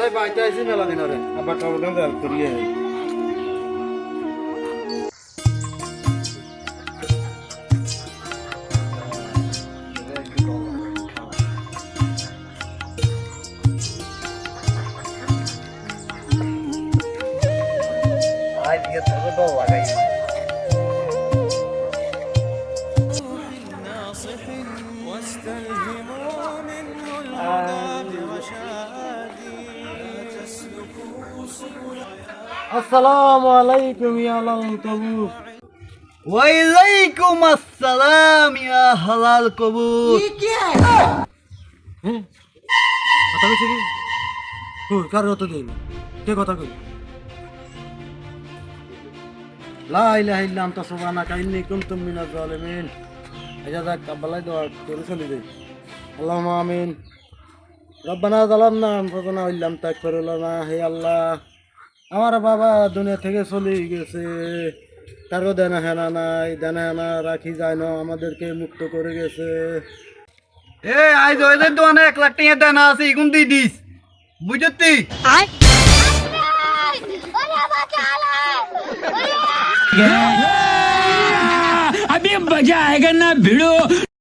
আরে বাইতে আইছি মেলা দিন রে আবার কাম কাম করিয়ে আই দিয়ে তো তো লাগাই আসসালামু আলাইকুম ইয়া লাল তবু ওয়ালাইকুম আসসালাম ইয়া হালাল কবুত কথা কইছিস কি কার কথা কই কে কথা কই লা ইলাহা ইল্লা আনতা সুবহানাকা ইন্নী কুনতু মিনাজ জালিমিন আজাদা কাবালাই দোয়া করে চলে যাই আল্লাহুম্মা আমিন রব্বানা যালামনা আনফুসানা ওয়া ইল্লাম তাগফির লানা হে আল্লাহ আমার বাবা দুনিয়া থেকে চলে গেছে কারো দেনা হেনা নাই দেনা হেনা রাখি যায় না আমাদেরকে মুক্ত করে গেছে এ আইজ ওদের দোকানে 1 লাখ টাকা দেনা আছে ইগুন দি দিস বুঝতি अभी मजा आएगा ना भिड़ो